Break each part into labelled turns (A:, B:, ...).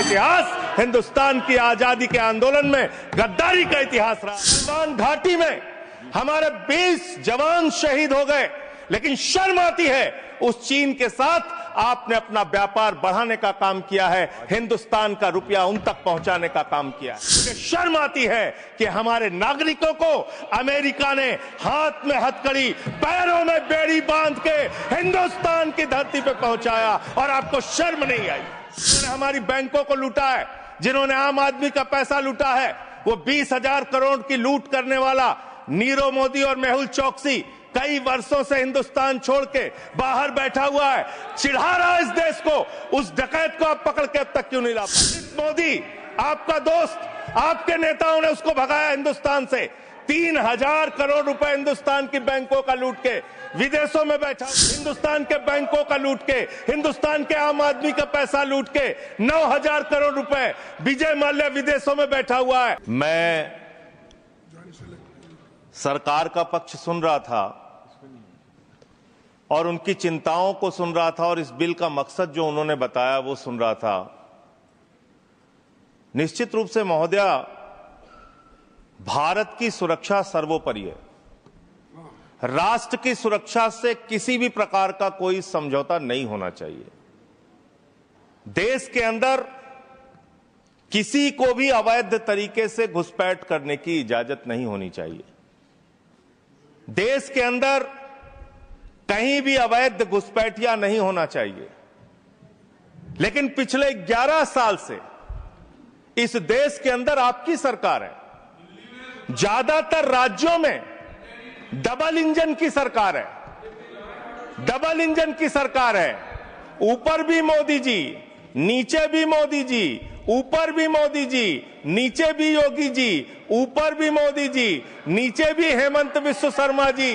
A: इतिहास हिंदुस्तान की आजादी के आंदोलन में गद्दारी का इतिहास रहा। गलवान घाटी में हमारे 20 जवान शहीद हो गए, लेकिन शर्म आती है उस चीन के साथ आपने अपना व्यापार बढ़ाने का काम किया है, हिंदुस्तान का रुपया उन तक पहुंचाने का काम किया है। मुझे शर्म आती है कि हमारे नागरिकों को अमेरिका ने हाथ में हथकड़ी, पैरों में बेड़ी बांध के हिंदुस्तान की धरती पे पहुंचाया और आपको शर्म नहीं आई। उन्होंने हमारी बैंकों को लूटा है, जिन्होंने आम आदमी का पैसा लूटा है, वो 20,000 करोड़ की लूट करने वाला नीरव मोदी और मेहुल चौकसी कई वर्षों से हिंदुस्तान छोड़ के बाहर बैठा हुआ है, चिढ़ा रहा है इस देश को। उस डकैत को आप पकड़ के अब तक क्यों नहीं ला पाए? मोदी आपका दोस्त, आपके नेताओं ने उसको भगाया हिंदुस्तान से। 3,000 करोड़ रुपए हिंदुस्तान की बैंकों का लूट के विदेशों में बैठा, हिंदुस्तान के बैंकों का लूट के, हिंदुस्तान के आम आदमी का पैसा लूट के 9,000 करोड़ रुपए विजय माल्या विदेशों में बैठा हुआ है। मैं सरकार का पक्ष सुन रहा था और उनकी चिंताओं को सुन रहा था और इस बिल का मकसद जो उन्होंने बताया वो सुन रहा था। निश्चित रूप से महोदया, भारत की सुरक्षा सर्वोपरि है। राष्ट्र की सुरक्षा से किसी भी प्रकार का कोई समझौता नहीं होना चाहिए। देश के अंदर किसी को भी अवैध तरीके से घुसपैठ करने की इजाजत नहीं होनी चाहिए। देश के अंदर कहीं भी अवैध घुसपैठिया नहीं होना चाहिए। लेकिन पिछले 11 साल से इस देश के अंदर आपकी सरकार है। ज्यादातर राज्यों में डबल इंजन की सरकार है, डबल इंजन की सरकार है। ऊपर भी मोदी जी, नीचे भी मोदी जी, ऊपर भी मोदी जी, नीचे भी योगी जी, ऊपर भी मोदी जी, नीचे भी हेमंत बिस्वा शर्मा जी।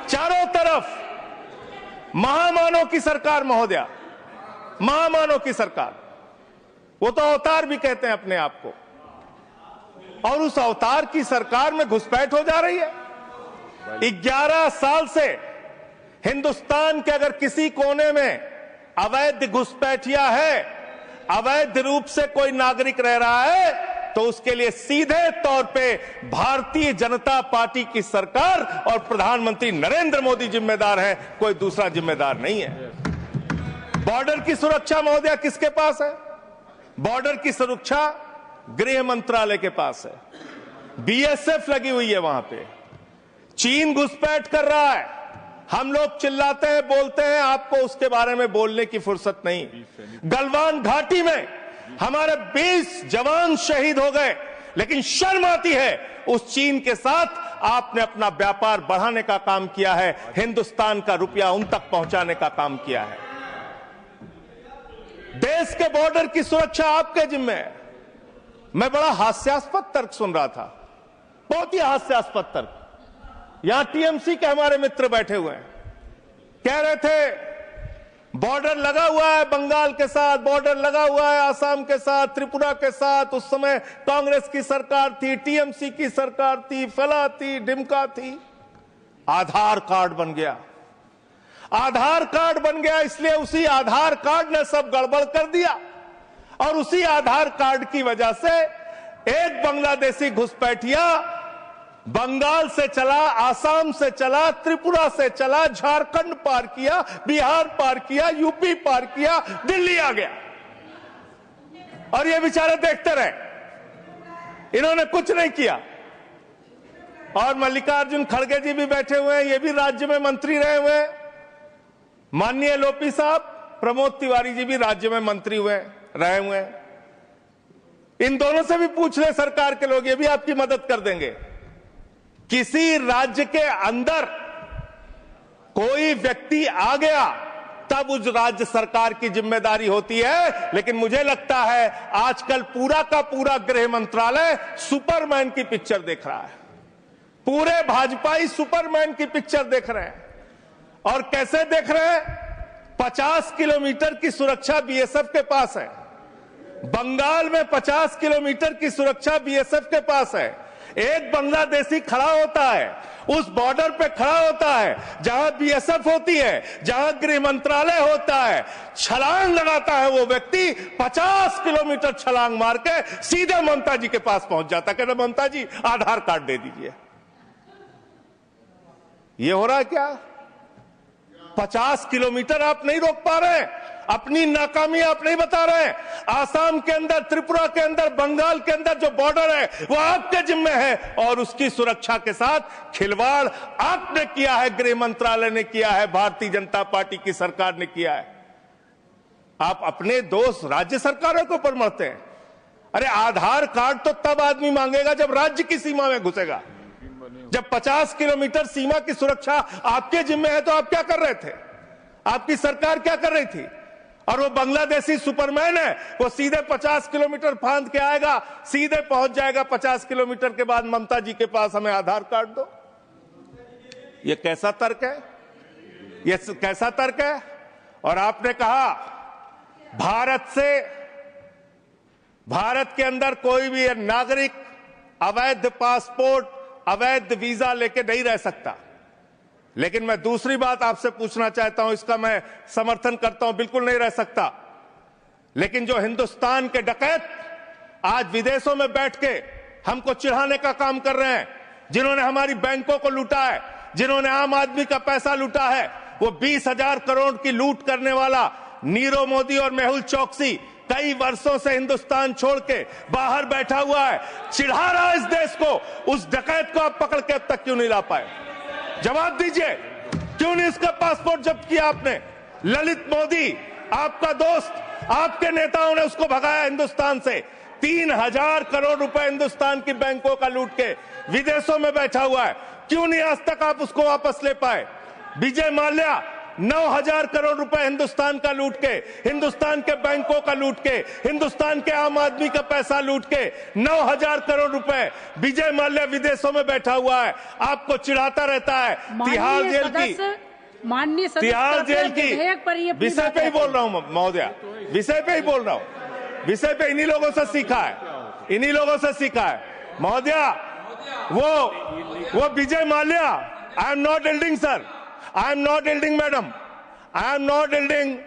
A: चारों तरफ महामानव की सरकार महोदया, महामानव की सरकार। वो तो अवतार भी कहते हैं अपने आप को, और उस अवतार की सरकार में घुसपैठ हो जा रही है। 11 साल से हिंदुस्तान के अगर किसी कोने में अवैध घुसपैठिया है, अवैध रूप से कोई नागरिक रह रहा है, तो उसके लिए सीधे तौर पे भारतीय जनता पार्टी की सरकार और प्रधानमंत्री नरेंद्र मोदी जिम्मेदार है, कोई दूसरा जिम्मेदार नहीं है। बॉर्डर की सुरक्षा महोदया किसके पास है? बॉर्डर की सुरक्षा गृह मंत्रालय के पास है। बीएसएफ लगी हुई है वहां पे। चीन घुसपैठ कर रहा है, हम लोग चिल्लाते हैं, बोलते हैं, आपको उसके बारे में बोलने की फुर्सत नहीं। गलवान घाटी में हमारे 20 जवान शहीद हो गए, लेकिन शर्म आती है उस चीन के साथ आपने अपना व्यापार बढ़ाने का काम किया है, हिंदुस्तान का रुपया उन तक पहुंचाने का काम किया है। देश के बॉर्डर की सुरक्षा आपके जिम्मे है। मैं बड़ा हास्यास्पद तर्क सुन रहा था, बहुत ही हास्यास्पद तर्क। यहां टीएमसी के हमारे मित्र बैठे हुए हैं, कह रहे थे बॉर्डर लगा हुआ है बंगाल के साथ, बॉर्डर लगा हुआ है आसाम के साथ, त्रिपुरा के साथ। उस समय कांग्रेस की सरकार थी, टीएमसी की सरकार थी, फला थी, डिमका थी। आधार कार्ड बन गया, आधार कार्ड बन गया, इसलिए उसी आधार कार्ड ने सब गड़बड़ कर दिया। और उसी आधार कार्ड की वजह से एक बांग्लादेशी घुसपैठिया बंगाल से चला, आसाम से चला, त्रिपुरा से चला, झारखंड पार किया, बिहार पार किया, यूपी पार किया, दिल्ली आ गया। और ये बेचारे देखते रहे, इन्होंने कुछ नहीं किया। और मल्लिकार्जुन खड़गे जी भी बैठे हुए हैं, ये भी राज्य में मंत्री रहे हुए हैं। माननीय लोपी साहब, प्रमोद तिवारी जी भी राज्य में मंत्री रहे हुए हैं। इन दोनों से भी पूछ ले सरकार के लोग, ये भी आपकी मदद कर देंगे। किसी राज्य के अंदर कोई व्यक्ति आ गया तब उस राज्य सरकार की जिम्मेदारी होती है, लेकिन मुझे लगता है आजकल पूरा का पूरा गृह मंत्रालय सुपरमैन की पिक्चर देख रहा है। पूरे भाजपाई सुपरमैन की पिक्चर देख रहे हैं। और कैसे देख रहे हैं? 50 किलोमीटर की सुरक्षा बीएसएफ के पास है। बंगाल में 50 किलोमीटर की सुरक्षा बीएसएफ के पास है। एक बांग्लादेशी खड़ा होता है, उस बॉर्डर पे खड़ा होता है जहां बीएसएफ होती है, जहां गृह मंत्रालय होता है, छलांग लगाता है वो व्यक्ति, 50 किलोमीटर छलांग मार के सीधे ममता जी के पास पहुंच जाता है, कहते ममता जी आधार कार्ड दे दीजिए। ये हो रहा है क्या? 50 किलोमीटर आप नहीं रोक पा रहे, अपनी नाकामी आप नहीं बता रहे। आसाम के अंदर, त्रिपुरा के अंदर, बंगाल के अंदर जो बॉर्डर है वो आपके जिम्मे है, और उसकी सुरक्षा के साथ खिलवाड़ आपने किया है, गृह मंत्रालय ने किया है, भारतीय जनता पार्टी की सरकार ने किया है। आप अपने दोस्त राज्य सरकारों के ऊपर मरते हैं। अरे आधार कार्ड तो तब आदमी मांगेगा जब राज्य की सीमा में घुसेगा। जब 50 किलोमीटर सीमा की सुरक्षा आपके जिम्मे है तो आप क्या कर रहे थे? आपकी सरकार क्या कर रही थी? और वो बांग्लादेशी सुपरमैन है, वो सीधे 50 किलोमीटर फांद के आएगा, सीधे पहुंच जाएगा 50 किलोमीटर के बाद ममता जी के पास, हमें आधार कार्ड दो। ये कैसा तर्क है? ये कैसा तर्क है? और आपने कहा भारत के अंदर कोई भी नागरिक अवैध पासपोर्ट, अवैध वीजा लेके नहीं रह सकता। लेकिन मैं दूसरी बात आपसे पूछना चाहता हूं, इसका मैं समर्थन करता हूं, बिल्कुल नहीं रह सकता। लेकिन जो हिंदुस्तान के डकैत आज विदेशों में बैठ के हमको चिढ़ाने का काम कर रहे हैं, जिन्होंने हमारी बैंकों को लूटा है, जिन्होंने आम आदमी का पैसा लूटा है, वो 20,000 करोड़ की लूट करने वाला नीरव मोदी और मेहुल चौकसी कई वर्षों से हिंदुस्तान छोड़ के बाहर बैठा हुआ है, चिढ़ा रहा है इस देश को। उस डकैत को आप पकड़ के अब तक क्यों नहीं ला पाए? जवाब दीजिए, क्यों नहीं उसका पासपोर्ट जब्त किया आपने? ललित मोदी आपका दोस्त, आपके नेताओं ने उसको भगाया हिंदुस्तान से। 3,000 करोड़ रुपए हिंदुस्तान की बैंकों का लूट के विदेशों में बैठा हुआ है, क्यों नहीं आज तक आप उसको वापस ले पाए? विजय माल्या 9,000 करोड़ रुपए हिंदुस्तान का लूट के, हिंदुस्तान के बैंकों का लूट के, हिंदुस्तान के आम आदमी का पैसा लूट के 9,000 करोड़ रुपए विजय माल्या विदेशों में बैठा हुआ है, आपको चिढ़ाता रहता है। तिहाड़ जेल की,
B: माननीय
A: तिहाड़ जेल की विषय पे ही बोल रहा हूं महोदया, विषय पे ही बोल रहा हूं, विषय पे इन्हीं लोगों से सीखा है, इन्हीं लोगों से सीखा है महोदया। वो Vijay Mallya, I am not eluding sir, I am not eluding madam, I am not eluding.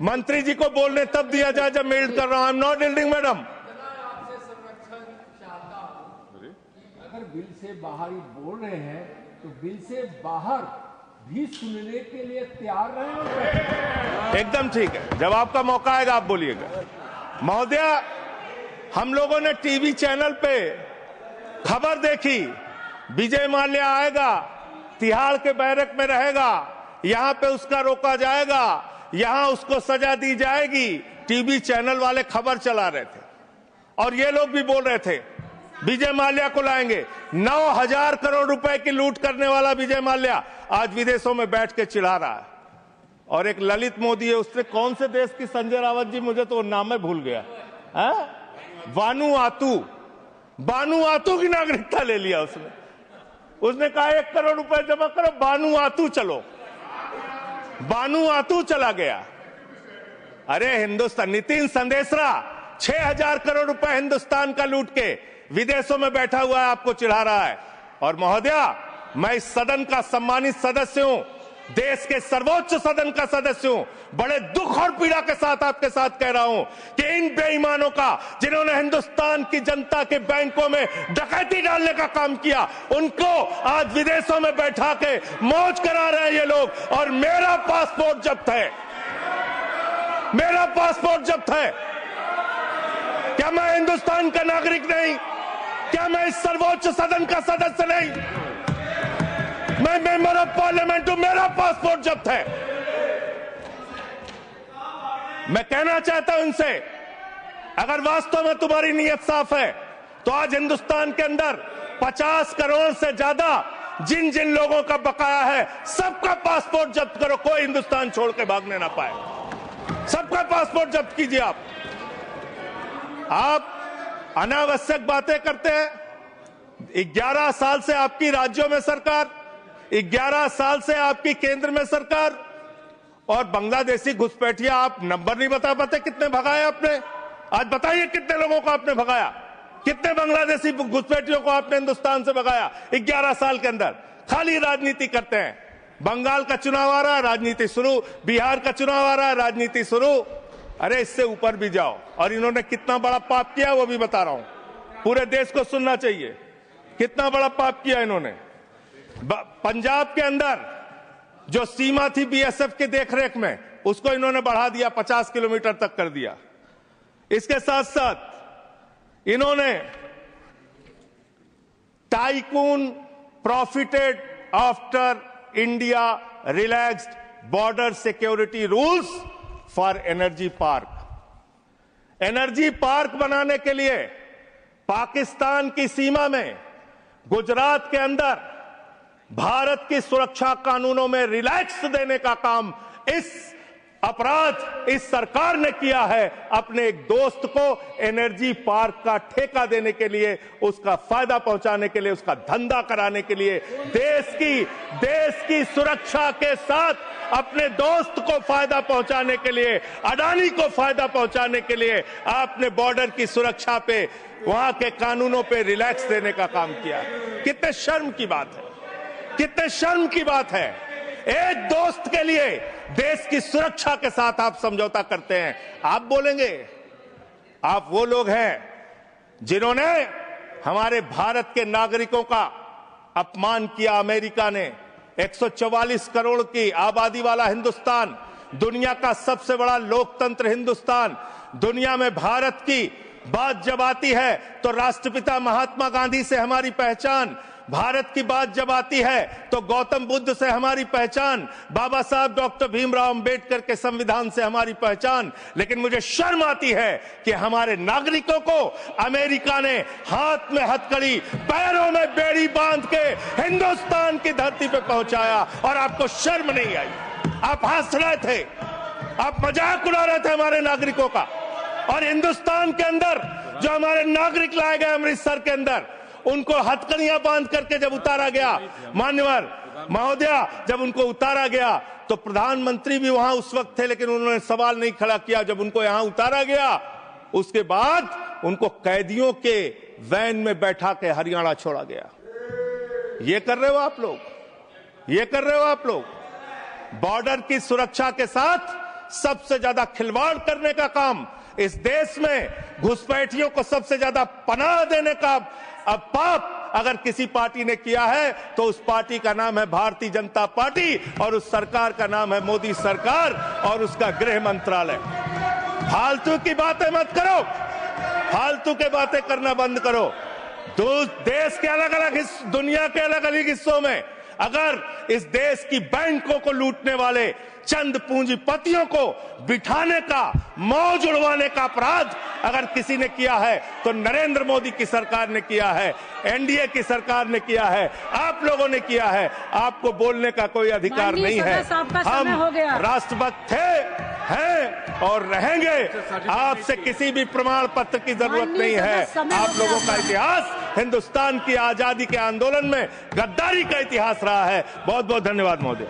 A: मंत्री जी को बोलने तब दिया जाए जब मैं एल्ड कर रहा हूं। आई एम नॉट एल्डिंग मैडम।
C: अगर बिल से बाहर ही बोल रहे हैं तो बिल से बाहर भी सुनने के लिए तैयार रहे।
A: एकदम ठीक है, जब आपका मौका आएगा आप बोलिएगा। महोदया, हम लोगों ने टीवी चैनल पे खबर देखी, विजय माल्या आएगा, तिहाड़ के बैरक में रहेगा, यहां पे उसका रोका जाएगा, यहां उसको सजा दी जाएगी। टीवी चैनल वाले खबर चला रहे थे और ये लोग भी बोल रहे थे विजय माल्या को लाएंगे। 9,000 करोड़ रुपए की लूट करने वाला विजय माल्या आज विदेशों में बैठ के चिढ़ा रहा है। और एक ललित मोदी है, उसने कौन से देश की, संजय रावत जी मुझे तो नाम में भूल गया, बानुआतू की नागरिकता ले लिया उसने। उसने कहा 1 करोड़ रुपए जमा करो, बानुआतू चलो, बानुआतू चला गया। अरे हिंदुस्तान, नितिन संदेशरा 6,000 करोड़ रुपए हिंदुस्तान का लूट के विदेशों में बैठा हुआ है, आपको चिढ़ा रहा है। और महोदया, मैं इस सदन का सम्मानित सदस्य हूं, देश के सर्वोच्च सदन का सदस्य हूं, बड़े दुख और पीड़ा के साथ आपके साथ कह रहा हूं कि इन बेईमानों का, जिन्होंने हिंदुस्तान की जनता के बैंकों में डकैती डालने का काम किया, उनको आज विदेशों में बैठा के मौज करा रहे हैं ये लोग। और मेरा पासपोर्ट जब्त है, मेरा पासपोर्ट जब्त है। क्या मैं हिंदुस्तान का नागरिक नहीं? क्या मैं इस सर्वोच्च सदन का सदस्य नहीं? मैं मेंबर ऑफ पार्लियामेंट हूं, मेरा पासपोर्ट जब्त है। मैं कहना चाहता हूं इनसे, अगर वास्तव में तुम्हारी नीयत साफ है तो आज हिंदुस्तान के अंदर 50 करोड़ से ज्यादा जिन जिन लोगों का बकाया है, सबका पासपोर्ट जब्त करो, कोई हिंदुस्तान छोड़ के भागने ना पाए। सबका पासपोर्ट जब्त कीजिए। आप अनावश्यक बातें करते हैं। 11 साल से आपकी राज्यों में सरकार, 11 साल से आपकी केंद्र में सरकार, और बांग्लादेशी घुसपैठिया आप नंबर नहीं बता पाते कितने भगाए आपने। आज बताइए कितने लोगों को आपने भगाया। कितने बांग्लादेशी घुसपैठियों को आपने हिंदुस्तान से भगाया 11 साल के अंदर? खाली राजनीति करते हैं। बंगाल का चुनाव आ रहा है, राजनीति शुरू। बिहार का चुनाव आ रहा है, राजनीति शुरू। अरे इससे ऊपर भी जाओ। और इन्होंने कितना बड़ा पाप किया वो भी बता रहा हूं, पूरे देश को सुनना चाहिए कितना बड़ा पाप किया इन्होंने। पंजाब के अंदर जो सीमा थी बीएसएफ के देखरेख में, उसको इन्होंने बढ़ा दिया, 50 किलोमीटर तक कर दिया। इसके साथ साथ इन्होंने tycoon profited after India relaxed border security rules for energy park. Energy park बनाने के लिए पाकिस्तान की सीमा में, गुजरात के अंदर भारत की सुरक्षा कानूनों में रिलैक्स देने का काम इस सरकार ने किया है। अपने एक दोस्त को एनर्जी पार्क का ठेका देने के लिए, उसका फायदा पहुंचाने के लिए, उसका धंधा कराने के लिए, देश की सुरक्षा के साथ अपने दोस्त को फायदा पहुंचाने के लिए, अडानी को फायदा पहुंचाने के लिए आपने बॉर्डर की सुरक्षा पे, वहां के कानूनों पे रिलैक्स देने का काम किया। कितने शर्म की बात है, कितने शर्म की बात है। एक दोस्त के लिए देश की सुरक्षा के साथ आप समझौता करते हैं। आप बोलेंगे आप वो लोग हैं जिन्होंने हमारे भारत के नागरिकों का अपमान किया। अमेरिका ने 144 करोड़ की आबादी वाला हिंदुस्तान, दुनिया का सबसे बड़ा लोकतंत्र हिंदुस्तान, दुनिया में भारत की बात जब आती है तो राष्ट्रपिता महात्मा गांधी से हमारी पहचान, भारत की बात जब आती है तो गौतम बुद्ध से हमारी पहचान, बाबा साहब डॉक्टर भीमराव अंबेडकर के संविधान से हमारी पहचान। लेकिन मुझे शर्म आती है कि हमारे नागरिकों को अमेरिका ने हाथ में हथकड़ी, पैरों में बेड़ी बांध के हिंदुस्तान की धरती पे पहुंचाया और आपको शर्म नहीं आई। आप हंस रहे थे, आप मजाक उड़ा रहे थे हमारे नागरिकों का। और हिंदुस्तान के अंदर जो हमारे नागरिक लाए गए अमृतसर के अंदर, उनको हथकड़ियां बांध करके जब उतारा गया, मान्यवर महोदया, जब उनको उतारा गया तो प्रधानमंत्री भी वहां उस वक्त थे, लेकिन उन्होंने सवाल नहीं खड़ा किया। जब उनको यहां उतारा गया, उसके बाद उनको कैदियों के वैन में बैठा के हरियाणा छोड़ा गया। ये कर रहे हो आप लोग, ये कर रहे हो आप लोग। बॉर्डर की सुरक्षा के साथ सबसे ज्यादा खिलवाड़ करने का काम इस देश में, घुसपैठियों को सबसे ज्यादा पनाह देने का अब पाप अगर किसी पार्टी ने किया है तो उस पार्टी का नाम है भारतीय जनता पार्टी, और उस सरकार का नाम है मोदी सरकार और उसका गृह मंत्रालय। फालतू की बातें मत करो, फालतू के बातें करना बंद करो। देश के अलग अलग दुनिया के अलग अलग हिस्सों में अगर इस देश की बैंकों को लूटने वाले चंद पूंजीपतियों को बिठाने का, मौज उड़वाने का अपराध अगर किसी ने किया है तो नरेंद्र मोदी की सरकार ने किया है, एनडीए की सरकार ने किया है, आप लोगों ने किया है। आपको बोलने का कोई अधिकार नहीं है। हम राष्ट्रभक्त थे, हैं और रहेंगे। आपसे किसी भी प्रमाण पत्र की जरूरत नहीं है। आप लोगों का इतिहास हिंदुस्तान की आजादी के आंदोलन में गद्दारी का इतिहास रहा है। बहुत बहुत धन्यवाद महोदय।